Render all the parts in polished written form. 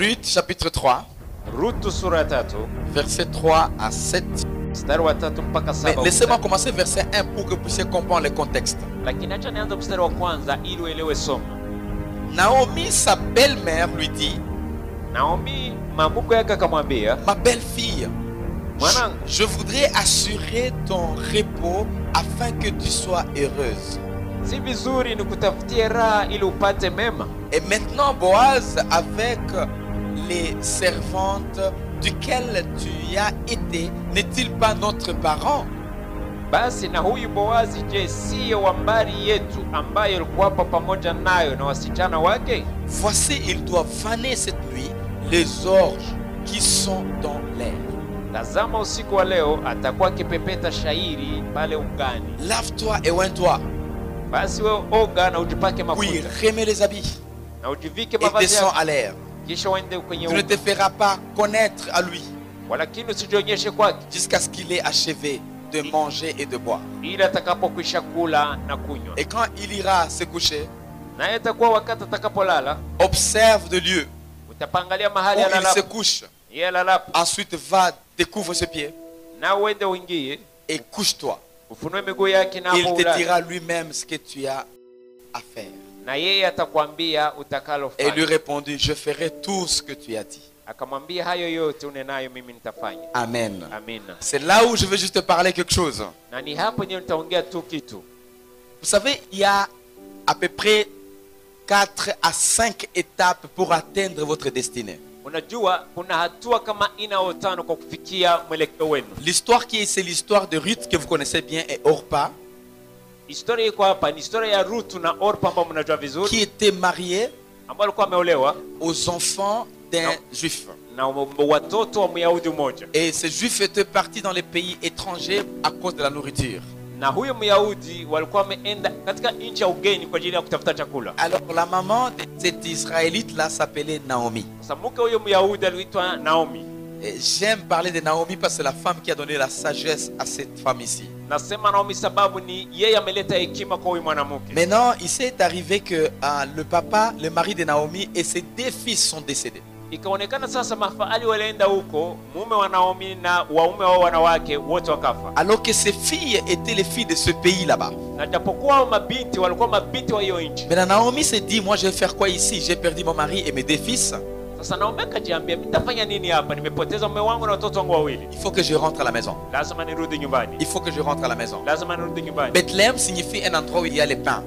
Ruth chapitre 3, Rutu sura 3 verset 3 à 7. mstari wa 3 mpaka 7. Mais laissez-moi commencer verset 1 pour que vous puissiez comprendre le contexte. Lakini acha nianze mstari wa kwanza ili uelewe somo. Naomi, sa belle-mère, lui dit, Naomi mamuko yake akamwambia, ma belle-fille, mwanangu, je voudrais assurer ton repos afin que tu sois heureuse. si vizuri nikutafutie raha ili upate mema. Et maintenant, Boaz, avec les servantes duquel tu as été, n'est-il pas notre parent? Basi na huyu Boazi, je, siyo wa mbari yetu ambaye alikuwapo pamoja nayo na wasichana wake? Voici, il doit faner cette nuit les orges qui sont dans l'air. Tazama, usiku wa leo atakuwa akipepeta shairi pale ugani. Lave-toi et oins-toi. Basi wewe oga na ujipake mafuta. Oui, remets les habits Na ujivike et mavazi descends yako. à l'air. Kisha uende kwenye Tu ne te feras pas connaître à lui walakini usijionyeshe kwake jusqu'à ce qu'il ait achevé de manger et de boire. ili atakapokwisha kula na kunywa. Et quand il ira se coucher, Naye atakuwa wakati atakapolala, observe de lieu utapangalia mahali où il se alalapo. couche. Yeye alalapo, Ensuite, va, découvre ses pieds na uende uingie et couche-toi. ufunue miguu yake na Il hapo te ulale. dira lui-même ce que tu as à faire. Na yeye atakwambia Et lui utakalofanya. répondit, je ferai tout ce que tu as dit. Akamwambia, hayo yote unenayo mimi nitafanya. Amen. Amina. C'est là où je veux juste te parler quelque chose. Na ni hapo ndio nitaongea tu kitu. Vous savez, il y a à peu près 4 à 5 étapes pour atteindre votre destinée. Unajua kuna hatua kama 4 au 5 kwa kufikia mwelekeo wenu. L'histoire qui est, c'est l'histoire de Ruth que vous connaissez bien et Orpa, Historia iko hapa ni historia ya Ruth na Orpa ambao mnajua qui vizuri, était mariée ambao alikuwa ameolewa aux enfants d'un juif. na watoto wa Myahudi mmoja. Et ces juifs étaient partis dans les pays étrangers à cause de la nourriture. Na huyo Myahudi walikuwa wameenda katika nchi ya ugeni kwa ajili ya kutafuta chakula. Alors la maman de cet Israélite-là s'appelait Naomi. Sasa mke huyo Myahudi aliitwa Naomi. Et j'aime parler de Naomi parce que c'est la femme qui a donné la sagesse à cette femme ici. Nasema Naomi sababu ni yeye ameleta hekima kwa huyu mwanamke. Maintenant, il s'est arrivé que le papa, le mari de Naomi et ses 2 fils sont décédés. Ikaonekana sasa mafahali walienda huko, mume wa Naomi na waume wao wanawake wote wakafa. Alors que ses filles étaient les filles de ce pays là-bas. Na japokuwa mabinti walikuwa mabinti wa hiyo nchi. Maintenant, Naomi s'est dit, moi je vais faire quoi ici? J'ai perdu mon mari et mes 2 fils. Sasa Naomi akajiambia, nitafanya nini hapa? Nimepoteza mume wangu na watoto wangu wawili. Il faut que je rentre à la maison. Lazima nirudi nyumbani. Il faut que je rentre à la maison. Lazima nirudi nyumbani. Bethléem signifie un endroit où il y a les pains.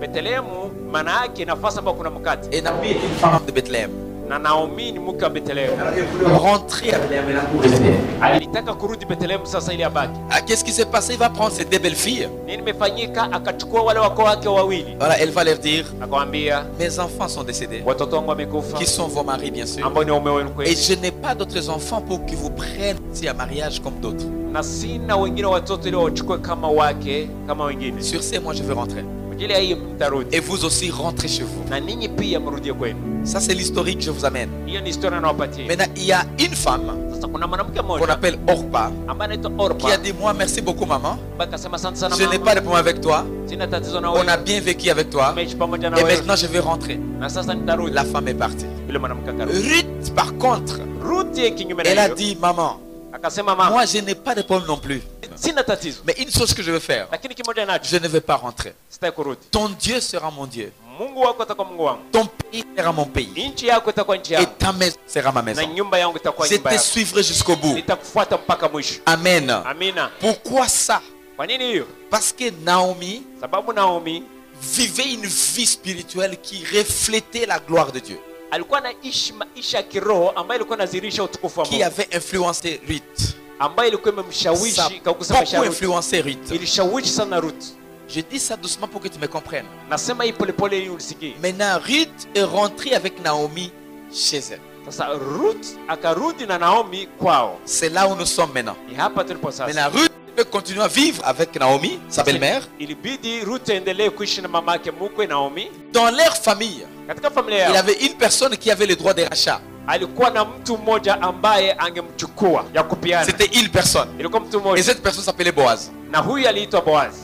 Bethlehemu maana yake nafasi ambapo kuna mkate. Et Naomi est une femme de Bethléem. Na Naomi ni mke wa Bethlehemu. Alors elle voulait rentrer à Bethléem maintenant pour rester. Alitaka kurudi Bethlehemu sasa ili abaki. Qu'est-ce qui s'est passé? Il va prendre ses 2 belles filles. Nini imefanyika? Akachukua wale wako wake wawili. Voilà, elle va leur dire, Akamwambia, mes enfants sont décédés. watoto wangu wamekufa, Qui sont vos maris, bien sûr. ambao ni waume wenu Et kweli. je n'ai pas d'autres enfants pour qu'ils vous prennent ici à mariage comme d'autres. Na sina wengine watoto ili wachukue kama wake kama wengine. Sur ce, moi je veux rentrer. Kwa ajili ya hiyo mtarudi. Et vous aussi, rentrez chez vous. Na ninyi pia mrudie kwenu. Ça, c'est l'historique que je vous amène. Hiyo ni historia nawapatia. Maintenant, il y a une femme Sasa kuna mwanamke qu'on mmoja appelle Orpa ambaye anaitwa qui a Orpa. dit, moi, merci beaucoup, maman. Akasema asante sana Je n'ai mama. pas de problème avec toi. Sina tatizo na On a wewe. bien vécu avec toi. Tumeishi pamoja na Et wewe. maintenant, je vais rentrer. Na sasa nitarudi. La femme est partie. Yule mwanamke akarudi. Ruth, par contre, Ruth yeye kinyume na elle a hiyo. dit, maman, Akasema mama, moi, je n'ai pas de problème non plus. sina tatizo. Mais une chose que je veux faire, Lakini kimoja nacho, je ne vais pas rentrer. sitaki kurudi. Ton Dieu sera mon Dieu. Mungu wako atakuwa Mungu wangu. Ton pays sera mon pays. Nchi yako itakuwa nchi Et yangu. ta maison sera ma Na maison. nyumba yangu itakuwa Je nyumba te yako. suivrai jusqu'au bout. Nitakufuata mpaka mwisho. Amen. Amina. Pourquoi ça? Kwa nini hiyo? Parce que Naomi Sababu Naomi vivait une vie spirituelle qui reflétait la gloire de Dieu, alikuwa anaishi maisha ya kiroho ambayo ilikuwa inazirisha utukufu wa qui Mungu, avait influencé Ruth. ambayo ilikuwa Ça a imemshawishi kagusa maisha ya beaucoup Ruth. influencé Ruth. Ilishawishi sana Ruth. Je dis ça doucement pour que tu me comprennes. Nasema hii polepole ili ulisikie. Maintenant, Ruth est rentrée avec Naomi chez elle. Sasa Ruth akarudi na Naomi kwao. C'est là où nous sommes maintenant. Ni hapa tulipo sasa. Maintenant, Ruth peut continuer à vivre avec Naomi, sa belle-mère. Ilibidi Ruth endelee kuishi na mamake mkwe Naomi. Dans leur famille, Katika familia il y yao avait une personne qui avait le droit de rachat. alikuwa na mtu mmoja ambaye angemchukua ya kupiana. C'était une personne. Ilikuwa mtu Et mmoja cette personne s'appelait Boaz. na huyu aliitwa Boaz.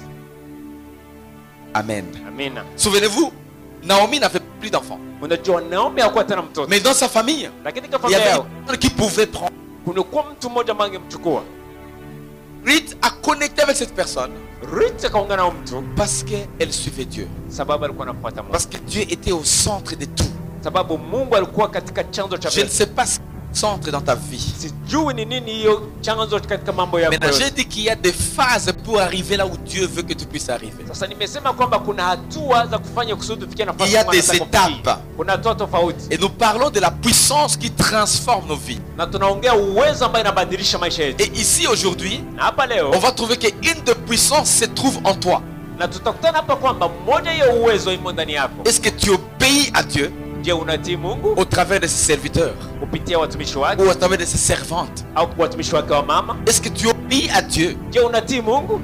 Amen. Amina. Souvenez-vous, Naomi n'avait plus d'enfants. Unajua Naomi hakuwa tena mtoto. Mais dans sa famille, Lakini kwa il y familia avait yao une personne qui pouvait prendre. kulikuwa mtu mmoja ambaye angemchukua. Ruth a connecté avec cette personne Ruth akaungana na mtu parce qu'elle suivait Dieu. sababu alikuwa anafuata Mungu. Parce que Dieu était au centre de tout. Sababu Mungu alikuwa katika chanzo cha Je ne vitu. sais pas ce qui est au centre dans ta vie. Sijui ni nini hiyo chanzo katika mambo yako. Maintenant, j'ai dit qu'il y a des phases pour arriver là où Dieu veut que tu puisses arriver. Sasa nimesema kwamba kuna hatua za kufanya kusudi tufikie nafasi Il y a Mungu des anataka kufikia. étapes. Kuna hatua tofauti. Et nous parlons de la puissance qui transforme nos vies. Na tunaongea uwezo ambao inabadilisha maisha yetu. Et ici, aujourd'hui, Na hapa leo on va trouver qu'une de puissance se trouve en toi. na tutakutana hapa kwamba mmoja hiyo uwezo imo ndani yako. Est-ce que tu obéis à Dieu Je, unatii Mungu au travers de ses serviteurs kupitia watumishi wake ou au travers de ses servantes? au kwa watumishi wake wa mama? Est-ce que tu obéis à Dieu? Je, unatii Mungu?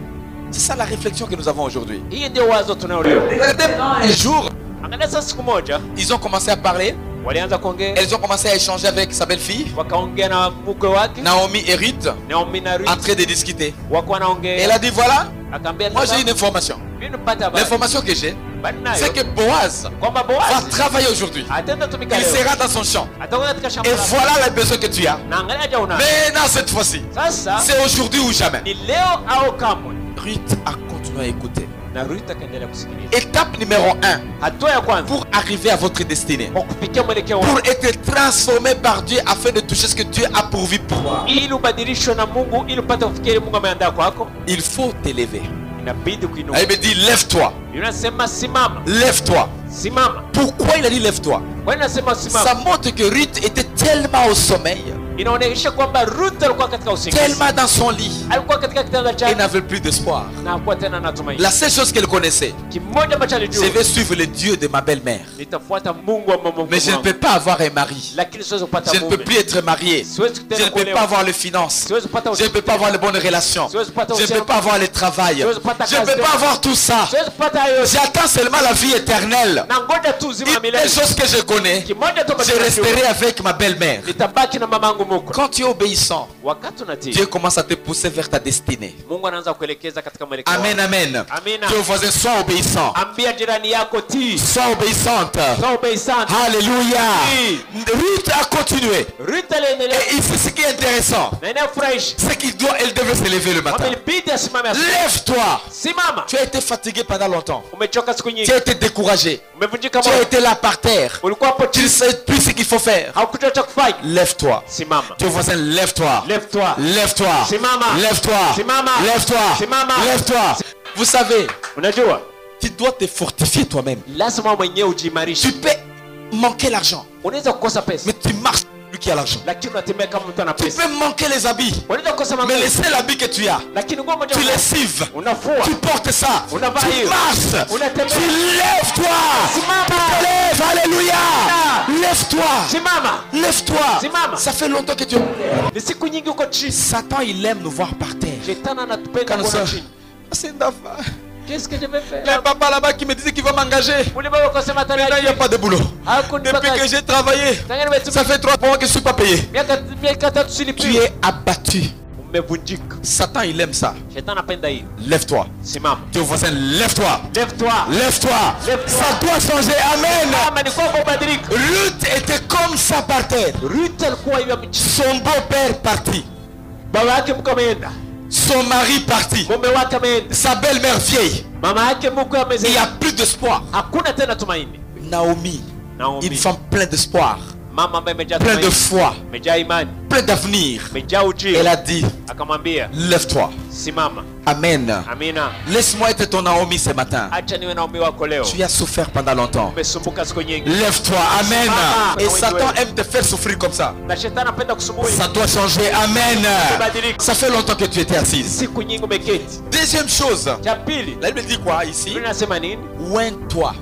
C'est ça la réflexion que nous avons aujourd'hui. Hii ndio wazo tunao leo. Regardez, un jour, Angalia sasa, siku moja ils ont commencé à parler. walianza kuongea, Elles ont commencé à échanger avec sa belle-fille, wakaongea na mkwe wake Naomi et Ruth, Naomi na en Ruth, train de discuter. wako Et elle wanaongea, a dit, voilà, akaambia moi j'ai sasa une information. mimi nipata habari L'information que j'ai, bali nayo c'est que Boaz kwamba va Boazi travailler aujourd'hui. ataenda tumika Il leo, sera dans son champ. atakuwa katika shamba Et lake. voilà les besoins que tu as. Na angalia je una Maintenant, cette fois-ci, sasa c'est aujourd'hui ou jamais. ni leo au kamwe. Ruth a continué à écouter. Na Ruth akaendelea kusikiliza. Étape numéro 1, Hatua ya kwanza pour arriver à votre destinée. kwa kufikia mwelekeo Pour wako, être transformé par Dieu afin de toucher ce que Dieu a pourvu pour toi. ili ubadilishwe na Mungu, ili upate kufikia ile Mungu ameandaa kwako, Il faut t'élever. inabidi kuinuka. Elle me dit, lève-toi. Unasema simama, Lève-toi. simama. Pourquoi il a dit lève-toi? Kwa nini nasema Ça simama? montre que Ruth était tellement au sommeil, Inaonyesha kwamba Ruth alikuwa katika usingizi, tellement dans son lit, alikuwa katika kitanda elle chake n'avait plus d'espoir. na hakuwa tena na tumaini. La seule chose qu'elle connaissait, Kimoja ambacho alijua, c'est de suivre le Dieu de ma belle-mère. nitafuata Mungu wa mama Mais je ne peux pas avoir un mari. lakini siwezi kupata Je ne peux mume, plus être marié. siwezi Je tena ne peux pas kuolewa, avoir les finances. siwezi kupata Je ne peux pas avoir les bonnes relations. Je ne peux pas avoir le travail. Je ne peux pas avoir tout ça. siwezi kupata hayo yote. J'attends seulement la vie éternelle. Na ngoja tu uzima wa Une milele. des choses que je connais, Kimoja tu ambacho je najua, resterai avec ma belle-mère. nitabaki na mamangu mkwe. Quand tu es obéissant, Wakati unatii, Dieu commence à te pousser vers ta destinée. Mungu anaanza kuelekeza katika mwelekeo wako. Amen, amen. Amina. Dis au voisin, sois obéissant. Ambia jirani yako tii, Sois obéissante. sawa obeisante. Alléluia. Oui. Ruth a continué. Ruth aliendelea Et ici, ce qui est intéressant, na inayofurahisha c'est elle devait se lever le kwamba matin. ilibidi asimame asubuhi. Lève-toi. Simama, Tu as été fatigué pendant longtemps. umechoka siku Tu nyingi, as été découragé. umevunjika Tu as moyo, été là par terre. ulikuwa hapo Tu ne chini, sais plus ce qu'il faut faire. haukujua cha kufanya. Lève-toi. Simama, Tu es voisin, lève-toi. lève-toi, Lève-toi. Simama. Lève-toi. Simama. Lève-toi. Simama. Lève-toi. Vous savez, unajua tu dois te fortifier toi-même. lazima mwenyewe ujiimarishe. Tu peux manquer l'argent, Unaweza kukosa pesa mais tu marches lui qui a l'argent. lakini unatembea kama mtu ana Tu pesa. peux manquer les habits, Unaweza kukosa mais manguo le seul habit que tu as, lakini nguo moja tu lessives. unafua. Tu portes ça. Unavaa Tu hiyo. marches. Unatembea. Tu lèves-toi. Simama. Tu te lèves. Alléluia. Lève-toi. Simama, Lève-toi. Simama. Ça fait longtemps que tu... ni siku nyingi uko chini. Satan, il aime nous voir par terre. Shetani anatupenda Comme ça. kuona chini. C'est une affaire. Qu'est-ce que je vais Il y a faire? un papa là-bas qui me disait qu'il va m'engager. Ule baba ukasema Là, il n'y a pas de boulot. Depuis que j'ai travaillé, ça fait 3 mois que je ne suis pas payé. miaka tatu Tu silipi. es abattu. Umevunjika. Satan, il aime ça. Shetani anapenda hii. Lève-toi. Simama, Tu es au voisin, lève-toi. lève-toi. Lève-toi. Lève-toi. Ça doit changer. Amen. Kama ni kwamba ubadilike. Ruth était comme ça par terre. Ruth alikuwa hiyo mchi. Son beau-père parti. Baba yake mko ameenda, Son mari parti. mume wake ameenda, Sa belle-mère vieille. mama yake mkwe Il n'y amezaa. a plus d'espoir. Hakuna tena tumaini. Naomi, Naomi, une femme pleine d'espoir, mama ambaye imejaa pleine de tumaini, foi, imejaa imani, pleine d'avenir. imejaa ujio. Elle a dit, Akamwambia lève-toi. simama. Amen. Amina, Laisse-moi être ton Naomi ce matin. acha niwe Naomi wako leo. Tu as souffert pendant longtemps. Umesumbuka siku nyingi Lève-toi. Amen. Simama. Et Satan aime te faire souffrir comme ça. na shetani anapenda kusumbua. Ça doit changer. Amen. Kubadilika. Ça fait longtemps que tu étais assise. Siku nyingi umeketi. Deuxième chose, Cha pili, la Bible dit quoi ici? Biblia inasema nini? Oins-toi.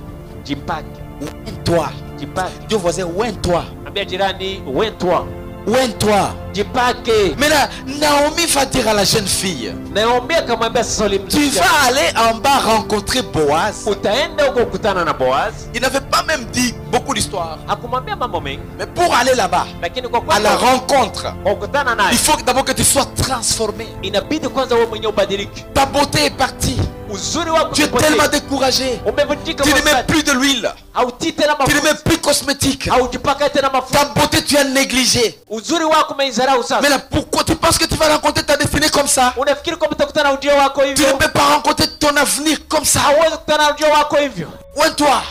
Jipake, Oins-toi. jipake. Dis au voisin, oins-toi. Ambia jirani, wentwa, Oins-toi. jipake. Maintenant, Naomi va dire à la jeune fille, Naomi akamwambia sasa, tu ulimsikia, vas aller en bas rencontrer Boaz. utaenda huko kukutana na Boaz. Il n'avait pas même dit beaucoup d'histoires. Hakumwambia mambo mengi, Mais pour aller là-bas, lakini kwa à la kwenda rencontre, kwa kukutana naye il faut d'abord que tu sois transformé. inabidi kwanza wewe mwenyewe ubadilike, Ta beauté est partie. uzuri wako Tu es tellement découragé. umevunjika Tu ne mets moyo, plus de l'huile. hautii tena Tu ne mets mafuta, plus cosmétique. haujipaka tena mafuta, Ta beauté, tu as négligé. uzuri wako umeizarau Mais sasa. là, pourquoi tu penses que tu vas rencontrer ta destinée comme ça? Unafikiri kwamba utakutana na ujio wako Tu ne hivyo? peux pas rencontrer ton avenir comme ça. Hauwezi kukutana na ujio wako hivyo. Oins-toi.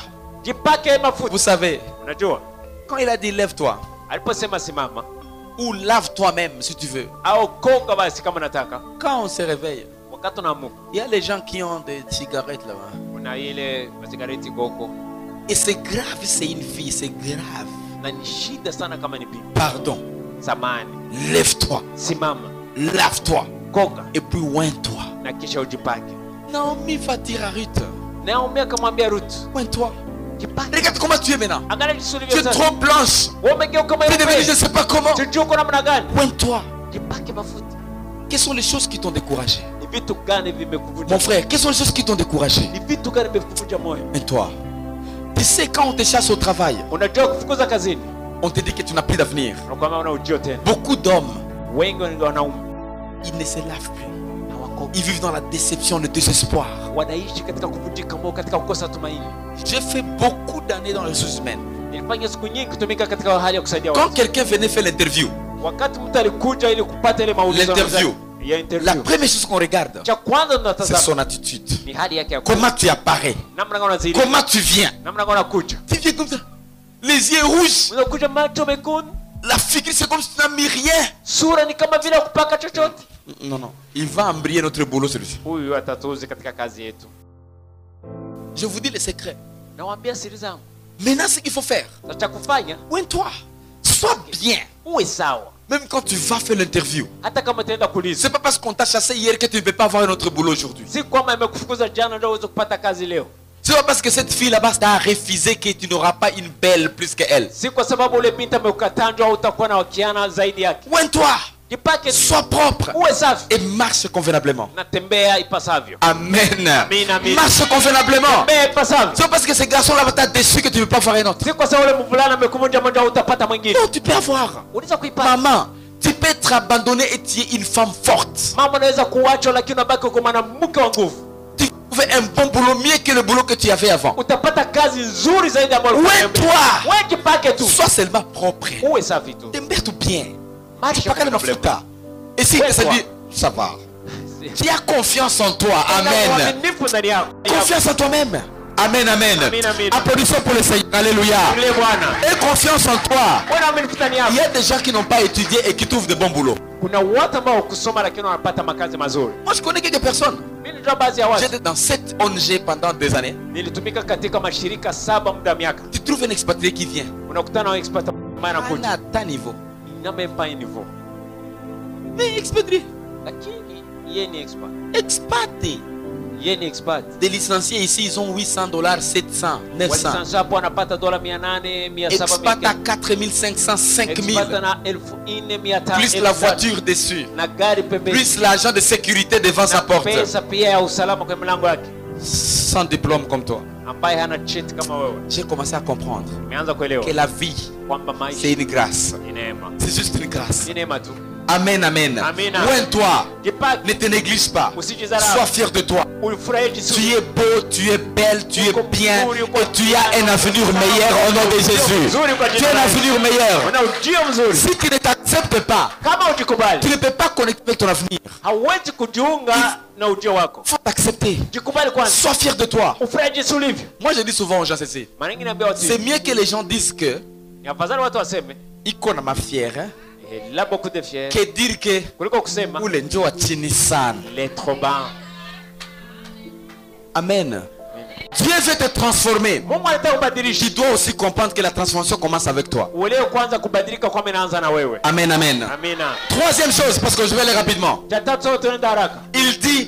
Jipake mafuta. Vous savez, Unajua quand il a dit lève-toi, aliposema simama ou lave-toi même si tu veux. au konga basi kama nataka, Quand on se réveille, wakati unaamuka il y a les gens qui ont des cigarettes là-bas. kuna ile masigareti goko, Et c'est grave, c'est une fille, c'est grave. na ni shida sana kama ni bibi. Pardon. Samani, Lève-toi, simama, lave-toi, konga et puis oins-toi. na kisha ujipake. Naomi va dire à Ruth, Naomi akamwambia Ruth, oins-toi. jipake. Regarde comment tu es maintenant. Angalia jinsi Tu ulivyo es sasa. trop blanche. Wewe umegeuka Tu es devenue je ne mweupe. sais pas comment. Sijui uko namna gani. Oins-toi. Jipake mafuta. Quelles sont les choses qui t'ont découragé? Ni vitu gani vimekuvunja? Mon frère, quelles sont les choses qui t'ont découragé? Ni vitu gani vimekuvunja moyo? Oins-toi. Tu sais, quand on te chasse au travail, Unajua kufukuza kazini, on te dit que tu n'as plus d'avenir. unakwambia una ujio tena. Beaucoup d'hommes, Wengi wanaume ils ne se lavent plus. hawako, Ils vivent dans la déception, le désespoir. wanaishi katika kuvunjika moyo, katika kukosa tumaini. J'ai fait beaucoup d'années dans les ressources humaines. Nilifanya siku nyingi kutumika katika hali ya kusaidia Quand watu. quelqu'un venait faire l'interview, Wakati mtu alikuja ili kupata ile maulizo L'interview. ya la interview, première chose qu'on regarde, cha kwanza c'est tunatazama son attitude. ni hali yake ya Comment tu apparais? namna gani unazidi, Comment tu viens? namna gani unakuja. Tu viens comme ça. Les yeux rouges. Unakuja macho mekundu, La figure, c'est comme si tu n'as mis rien. sura ni kama vile kupaka chochote. Non, non. Il va embrayer notre boulot, celui-ci. Huyu atatuuzi katika kazi yetu. Je vous dis le secret. Nawaambia siri zangu. Maintenant, ce qu'il faut faire, Sasa cha kufanya, oins-toi. Sois bien. uwe sawa. Même quand tu vas faire l'interview. Hata kama utaenda kuuliza, C'est pas parce qu'on t'a chassé hier que tu ne peux pas avoir un autre boulot aujourd'hui. si kwamba imekufukuza jana ndio uweze kupata kazi leo. C'est pas parce que cette fille là-bas t'a refusé que tu n'auras pas une belle plus qu'elle. Si kwa sababu ule binti amekukataa ndio utakuwa na wakiana zaidi yake. Oins-toi. Jipake, Sois propre. uwe safi Et marche convenablement. na tembea ipasavyo. Amen. Amen, amen. Marche convenablement. Tembea ipasavyo. C'est pas parce que ces garçons là t'a déçu que tu ne peux pas avoir un autre. Si kwa sababu ule mvulana amekuvunja moyo ndio utapata mwingine. Non, tu peux avoir. Unaweza kuipata. Maman, tu peux être abandonné et tu es une femme forte. Mama unaweza kuachwa lakini unabaki kwa mwanamke wa nguvu. Tu trouves un bon boulot mieux que le boulot que tu avais avant. Utapata kazi nzuri zaidi ambayo Oins-toi. Wewe jipake tu. Sois seulement propre. Uwe safi tu. Tembea tout bien. Maisha Tu pas qu'à le mafuta. Et si Ouais, ça toi. dit, ça va. Tu as confiance en toi. Amen. Uaminifu ndani yako. Confiance en toi-même. Amen, amen. Amen, amen. Applaudissons pour le Seigneur. Alléluia. Ile Bwana. Et confiance en toi. Wewe uaminifu ndani Il yako. y a des gens qui n'ont pas étudié et qui trouvent de bons boulots. Kuna watu ambao kusoma lakini wanapata makazi mazuri. Moi, je connais quelques personnes. Mimi ndio baadhi ya watu. J'étais dans 7 ONG pendant des années. Nilitumika katika mashirika 7 muda wa miaka. Tu trouves un expatrié qui vient. Unakutana na expert ambaye À anakuja. ta niveau. Na même pas un niveau. Mais expatrié. Lakini yeye ni expert. Expatrié. Yeye ni expert. Des licenciés ici, ils ont $800, 700, 900. Walisanza hapo anapata dola 800, 700, Expat à 4500, 5000. Expert na 1400, Plus la voiture dessus. na gari pembeni. Plus l'agent de sécurité devant sa na porte. pesa pia ya usalama kwa mlango yake. Sans diplôme comme toi. Ambaye hana cheti kama wewe. J'ai commencé à comprendre Nimeanza kuelewa que la vie, kwamba maisha c'est une grâce. ni neema. C'est juste une grâce. Ni neema tu. Amen, amen. Amen. Oins-toi. Jipake, Ne te néglige pas. usijidharau. Sois fier de toi. Ufurahi Tu jisuri. es beau, tu es belle, tu es bien et tu as un avenir meilleur au nom de Jésus. Tu as un avenir meilleur. Una ujio mzuri. Si tu ne t'acceptes pas, Kama ujikubali, tu ne peux pas connecter avec ton avenir. hauwezi kujiunga na ujio wako. Il faut t'accepter. Jikubali kwanza. Sois fier de toi. Ufurahi jinsi ulivyo. Moi, je dis souvent aux gens ceci. Mara nyingi naambia watu, C'est mieux que les gens disent que ni afadhali watu waseme iko na mafière hein, la beaucoup de fier que dire que kuliko kusema ule njo wa chini sana. les trop bas. Amen. Dieu veut te transformer. Mungu anataka kubadilisha. Tu dois aussi comprendre que la transformation commence avec toi. Uelewe kwanza kubadilika kwa inaanza na wewe. Amen, amen. Amina. Troisième chose, parce que je vais aller rapidement. Cha tatu sote tunaenda haraka. Il dit,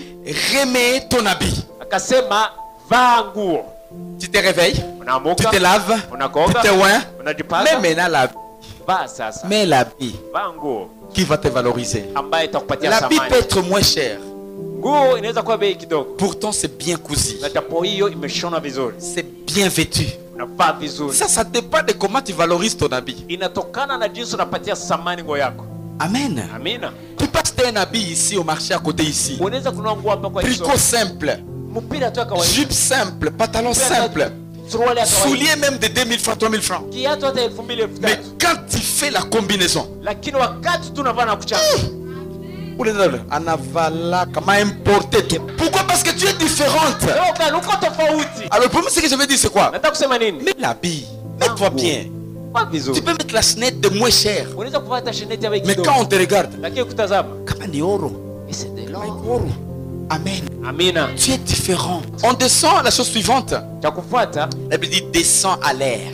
remets ton habit. Akasema vaa nguo. Tu te réveilles, tu Unaamuka, te laves, unakoga, tu te oins. unajipaka. Mais maintenant, Vaa sasa. mets l'habit Vaa nguo qui va te valoriser. ambaye itakupatia L'habit peut thamani. être moins cher. Nguo inaweza kuwa bei kidogo. Pourtant, c'est bien cousu. Na japo hiyo imeshona vizuri. C'est bien vêtu. Unavaa vizuri. Ça dépend de comment tu valorises ton habit. Inatokana na jinsi unapatia thamani nguo yako. Amen. Amina. Tu peux acheter un habit ici au marché à côté ici. Unaweza kununua nguo hapa kwa hizo. Tricot simple. mpira tu wa kawaida, jupe simple, pantalon simple, suruali ya kawaida, souliers même de 2000 francs, 3000 francs. kiatu hata 2000 Mais 3000. quand tu fais la combinaison, Lakini wakati tunavaa na kuchana, anavala kama importé tout. Pourquoi? Parce que tu es différente. leo kana uko tofauti. Alors le problème c'est que je veux dire c'est quoi? Nataka kusema nini? Mets l'habit, mets-toi bien. Kwa Tu vizuri. peux mettre la chaînette de moins cher. Unaweza kupata sheneti ya bei Mais kidogo. quand on te regarde, Lakini kutazama, kama ni oro, c'est de kama l'or. ni oro. Amen. Amina. Tu es différent. On descend à la chose suivante. Cha kufuata, La Bible dit descends à l'air.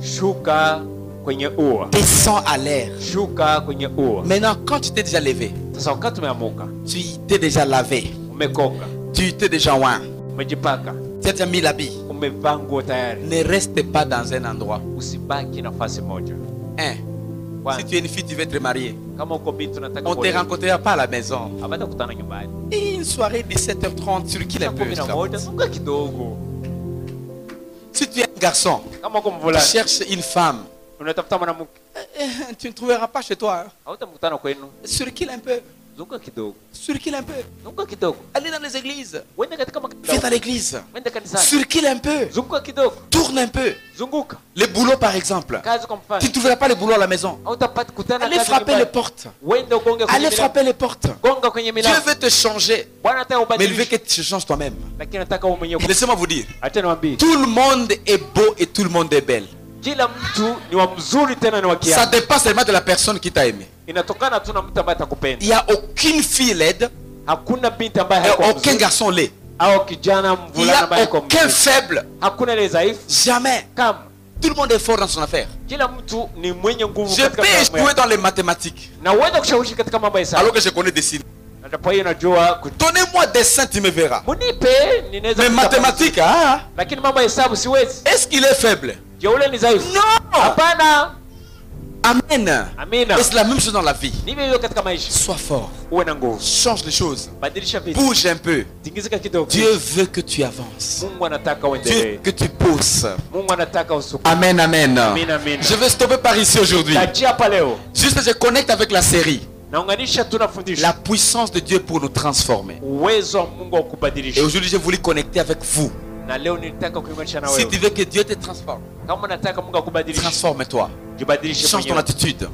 shuka kwenye ua. Descends à l'air. Shuka kwenye ua. Maintenant, quand tu t'es déjà levé, Sasa wakati umeamuka, tu t'es déjà lavé, umekoka, tu t'es déjà oint, umejipaka, tu as déjà mis l'habit. umevaa nguo tayari, Ne reste pas dans un endroit. usibaki nafasi moja. Si tu es une fille, tu veux te marier. Kama uko binti unataka On ne te kuolewa, rencontrera pas à la maison. hapata kutana nyumbani. Et une soirée 17h30, sur qui un peu. 11 zunguka kidogo. Si tu es un garçon, Kama uko tu mvulana cherches une femme, unatafuta mwanamke, tu ne trouveras pas chez toi. hautamkutana kwenu. Circule un peu. Zunguka kidogo, Circule un peu. zunguka kidogo, Allez dans les églises. wende katika Viens dans l'église. wende kanisani, Circule un peu. zunguka kidogo, Tourne un peu. zunguka. Les boulots, par exemple. Kazi kwa Tu mfano, ne trouveras pas les boulots à la maison. hautapata kutana Allez kazi frapper les nyumbani. portes. Wende ugonge kwenye Allez milango, frapper les portes. gonga kwenye Dieu milango. veut te changer, Bwana anataka mais il veut ubadilishe, que tu changes toi-même. lakini nataka wewe mwenyewe. Laissez-moi vous dire, Acha niwaambie, tout le monde est beau et tout le monde est belle. kila mtu ni wa mzuri tena ni wa Ça kiasi. dépend seulement de la personne qui t'a aimé. Inatokana tu na mtu ambaye Il atakupenda. n'y a aucune fille laide, Hakuna binti ambaye et haiko aucun mzuri garçon laid. au kijana Il n'y mvulana ambaye a haiko aucun mzuri. faible. Hakuna ile dhaifu. Jamais. Kama Tout le monde est fort dans son affaire. kila mtu ni mwenye nguvu Je katika peux mambo échouer yake. dans les mathématiques, Na uweza kushawishi katika mambo ya hesabu. alors que je connais des signes. Na ndipo hiyo najua Donnez-moi des seins, tu me verras. munipe ninaweza Mais kuta- mathématiques, ah, lakini mambo ya hesabu siwezi. est-ce qu'il est faible? Je ule ni dhaifu. Non. Hapana. Amen. Amina. Et c'est la même chose dans la vie. Ndivyo hivyo katika maisha. Sois fort. Uwe na nguvu. Change les choses. Badilisha vitu. Bouge un peu. Tingizika kidogo. Dieu veut que tu avances. Mungu anataka Dieu uendelee. veut que tu pousses. Mungu anataka usukume. Amen, amen. Amen, amen. Je vais stopper par ici aujourd'hui. Tajia hapa leo. Juste, je connecte avec la série. Naunganisha tunafundisha La puissance de Dieu pour nous transformer. uwezo wa Mungu wa Et kubadilisha. aujourd'hui, j'ai voulu connecter avec vous. Na leo nilitaka kuunganisha na Si tu wewe. veux que Dieu te transforme, Kama nataka Mungu akubadilishe, transforme-toi. jibadilishe Change ton mwenyewe. attitude.